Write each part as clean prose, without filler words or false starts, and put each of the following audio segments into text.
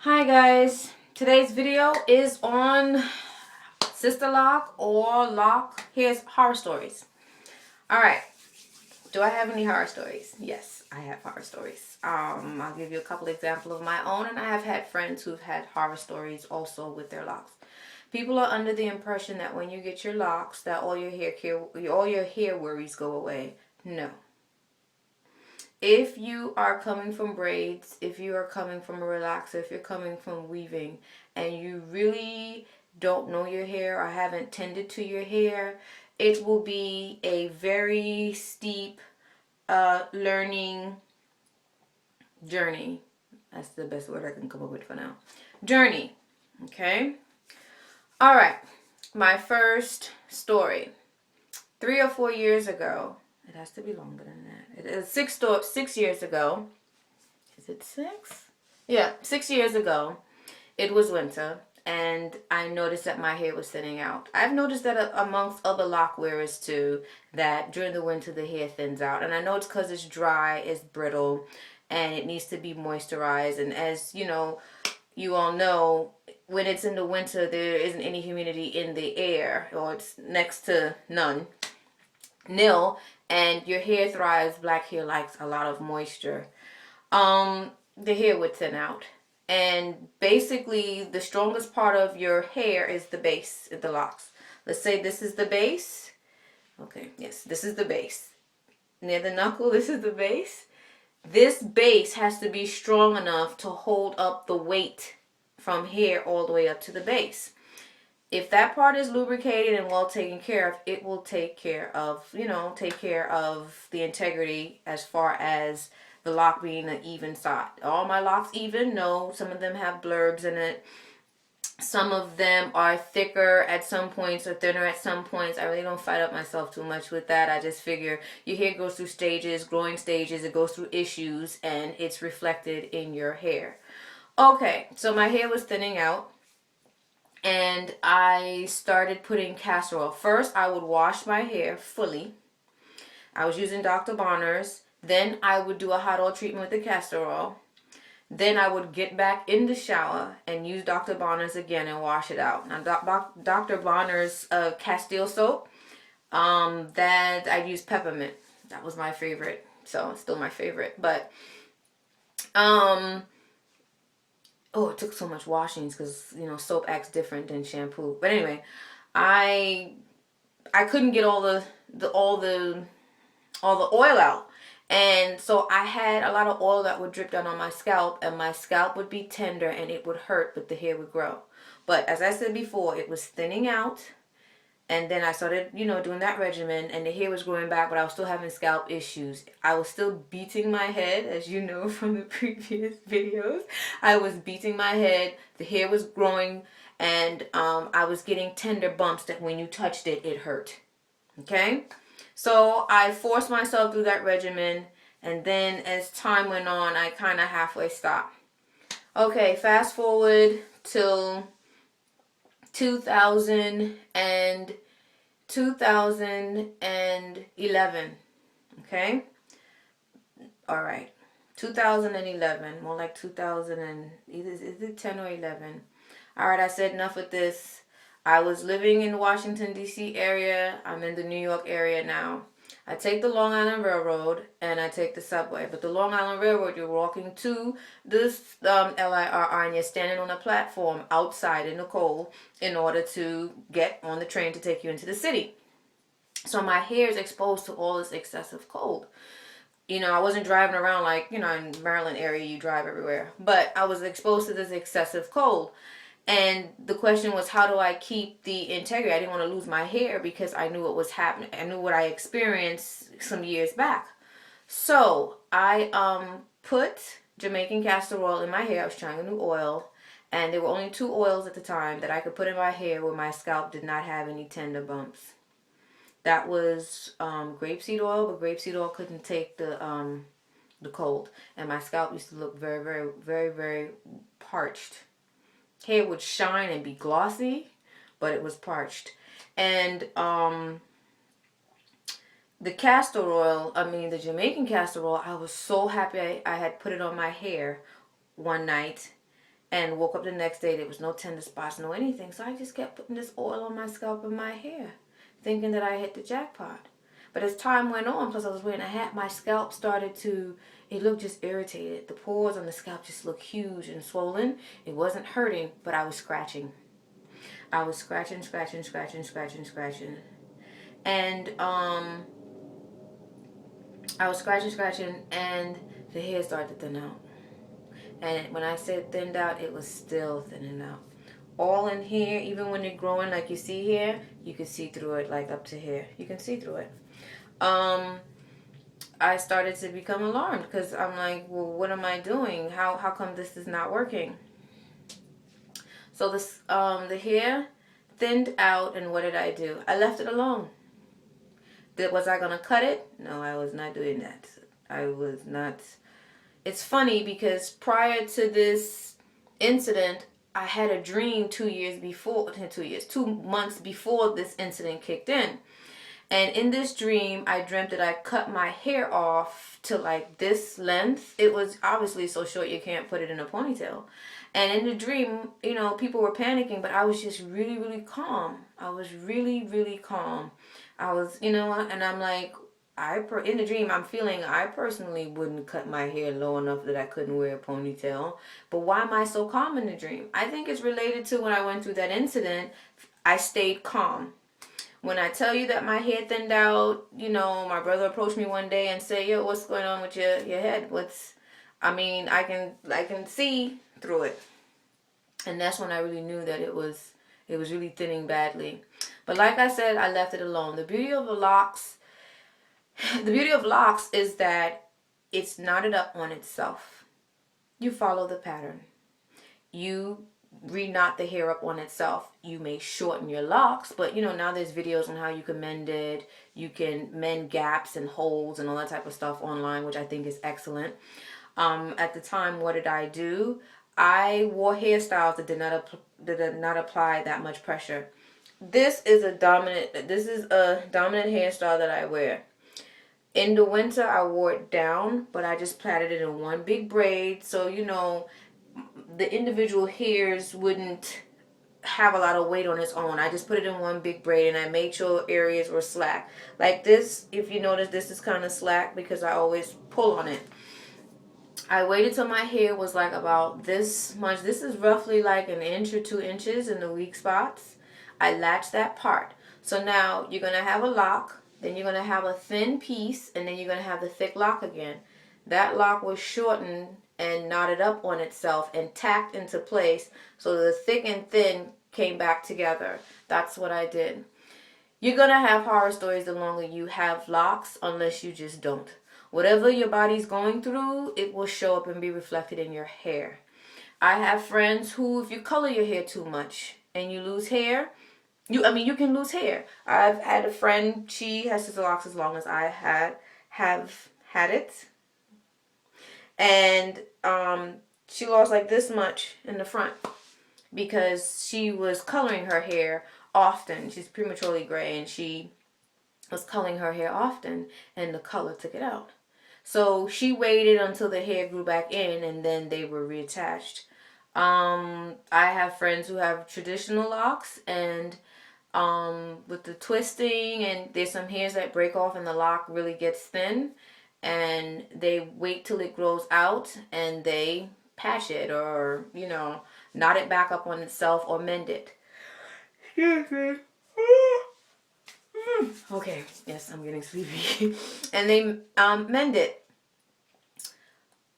Hi guys, today's video is on Sisterlock or Lock. Here's horror stories. Alright, do I have any horror stories? Yes, I have horror stories. I'll give you a couple examples of my own, and I have had friends who've had horror stories also with their locks. People are under the impression that when you get your locks that all your hair worries go away. No. If you are coming from braids, if you are coming from a relaxer, if you're coming from weaving, and you really don't know your hair or haven't tended to your hair, it will be a very steep learning journey. That's the best word I can come up with for now. Journey. Okay? Alright. My first story. 3 or 4 years ago. It has to be longer than that. It is 6 years ago. Is it 6? Yeah, 6 years ago. It was winter, and I noticed that my hair was thinning out. I've noticed that amongst other lock wearers too, that during the winter the hair thins out. And I know it's because it's dry, it's brittle, and it needs to be moisturized. And as you know, you all know, when it's in the winter, there isn't any humidity in the air, or it's next to none. Nil, and your hair thrives. Black hair likes a lot of moisture. The hair would thin out, and basically the strongest part of your hair is the base, the locks. Let's say this is the base. Okay, yes, this is the base. Near the knuckle, this is the base. This base has to be strong enough to hold up the weight from here all the way up to the base. If that part is lubricated and well taken care of, it will take care of, the integrity as far as the lock being an even side. All my locks even? No, some of them have blurbs in it. Some of them are thicker at some points or thinner at some points. I really don't fight up myself too much with that. I just figure your hair goes through stages, growing stages, it goes through issues, and it's reflected in your hair. Okay, so my hair was thinning out, and I started putting castor oil. First, I would wash my hair fully. I was using Dr. Bonner's. Then I would do a hot oil treatment with the castor oil. Then I would get back in the shower and use Dr. Bonner's again and wash it out. Now, Dr. Bonner's Castile soap, that I use peppermint. That was my favorite. So, it's still my favorite. But, oh, it took so much washings because, soap acts different than shampoo. But anyway, I couldn't get all the oil out. And so I had a lot of oil that would drip down on my scalp, and my scalp would be tender and it would hurt, but the hair would grow. But as I said before, it was thinning out. And then I started, doing that regimen, and the hair was growing back, but I was still having scalp issues. I was still beating my head, as you know from the previous videos. I was beating my head, the hair was growing, and I was getting tender bumps that when you touched it, it hurt. Okay? So I forced myself through that regimen, and then as time went on, I kind of halfway stopped. Okay, fast forward till 2011. Okay? All right. 2011, more like 2000 and is it 10 or 11? All right, I said enough with this. I was living in the Washington, D.C. area. I'm in the New York area now. I take the Long Island Railroad and I take the subway. But the Long Island Railroad, you're walking to this LIRR, and you're standing on a platform outside in the cold in order to get on the train to take you into the city. So my hair is exposed to all this excessive cold. I wasn't driving around like, in Maryland area, you drive everywhere. But I was exposed to this excessive cold. And the question was, how do I keep the integrity? I didn't want to lose my hair because I knew what was happening. I knew what I experienced some years back. So I put Jamaican castor oil in my hair. I was trying a new oil. And there were only 2 oils at the time that I could put in my hair where my scalp did not have any tender bumps. That was grapeseed oil, but grapeseed oil couldn't take the cold. And my scalp used to look very, very, very, very parched. Hair would shine and be glossy, but it was parched. And the castor oil, the Jamaican castor oil, I was so happy I had put it on my hair one night. And woke up the next day, there was no tender spots, no anything. So I just kept putting this oil on my scalp and my hair, thinking that I hit the jackpot. But as time went on, plus I was wearing a hat, my scalp started to, it looked just irritated. The pores on the scalp just looked huge and swollen. It wasn't hurting, but I was scratching. I was scratching. And I was scratching, and the hair started to thin out. And when I said thinned out, it was still thinning out. All in here, even when they're growing like you see here, you can see through it, like up to here. You can see through it. I started to become alarmed because I'm like, well, what am I doing? How come this is not working? So this the hair thinned out, and what did I do? I left it alone. Was I gonna cut it? No, I was not doing that. I was not. It's funny because prior to this incident, I had a dream 2 months before this incident kicked in. And in this dream, I dreamt that I cut my hair off to like this length. It was obviously so short you can't put it in a ponytail. And in the dream, people were panicking, but I was just really, really calm. I was really, really calm. I was, and I'm like, in the dream, I'm feeling I personally wouldn't cut my hair low enough that I couldn't wear a ponytail. But why am I so calm in the dream? I think it's related to when I went through that incident, I stayed calm. When I tell you that my hair thinned out, my brother approached me one day and said, yo, what's going on with your head? I can see through it. And that's when I really knew that it was really thinning badly. But like I said, I left it alone. The beauty of locks is that it's knotted up on itself. You follow the pattern. You re-knot the hair up on itself. You may shorten your locks, but now there's videos on how you can mend it. You can mend gaps and holes and all that type of stuff online, which I think is excellent. At the time, what did I do? I wore hairstyles that did not apply that much pressure. This is a dominant hairstyle that I wear. In the winter, I wore it down, but I just plaited it in one big braid, so the individual hairs wouldn't have a lot of weight on its own. I just put it in one big braid, and I made sure areas were slack. Like this, if you notice, this is kind of slack because I always pull on it. I waited till my hair was like about this much. This is roughly like 1 inch or 2 inches in the weak spots. I latched that part. So now you're going to have a lock, then you're going to have a thin piece, and then you're going to have the thick lock again. That lock was shortened and knotted up on itself and tacked into place, so the thick and thin came back together. That's what I did. You're going to have horror stories the longer you have locks, unless you just don't. Whatever your body's going through, it will show up and be reflected in your hair. I have friends who, if you color your hair too much and you lose hair, you can lose hair. I've had a friend, she has Sisterlocks as long as I have had it. And she lost like this much in the front because she was coloring her hair often. She's prematurely gray, and she was coloring her hair often, and the color took it out. So she waited until the hair grew back in, and then they were reattached. I have friends who have traditional locks, and with the twisting, and there's some hairs that break off and the lock really gets thin, and they wait till it grows out and they patch it or, knot it back up on itself or mend it. Excuse me. Okay, yes, I'm getting sleepy. And they mend it.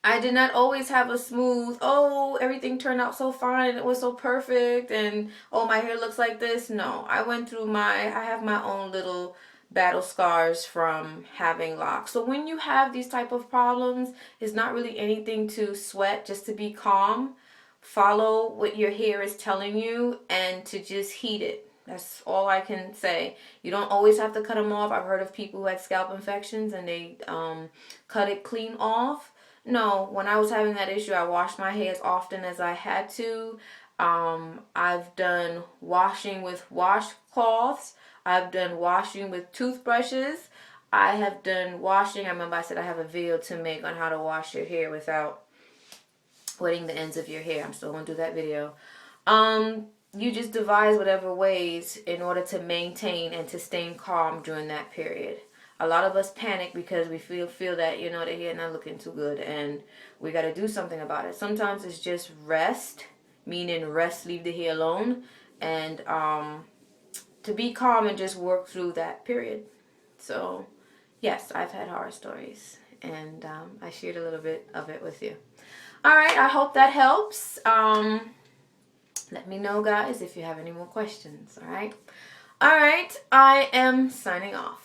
I did not always have a smooth, everything turned out so fine, it was so perfect, and my hair looks like this. No, I have my own little battle scars from having locks. So when you have these type of problems, it's not really anything to sweat, just to be calm. Follow what your hair is telling you and to just heat it. That's all I can say. You don't always have to cut them off. I've heard of people who had scalp infections and they cut it clean off. No, when I was having that issue, I washed my hair as often as I had to. I've done washing with washcloths. I've done washing with toothbrushes. I have done washing. I remember I said I have a video to make on how to wash your hair without wetting the ends of your hair. I'm still gonna do that video. You just devise whatever ways in order to maintain and to stay calm during that period. A lot of us panic because we feel that, you know, the hair not looking too good and we got to do something about it. Sometimes it's just rest, meaning rest, leave the hair alone, and to be calm and just work through that period. So yes, I've had horror stories, and I shared a little bit of it with you. All right, I hope that helps. Let me know, guys, if you have any more questions. All right, I am signing off.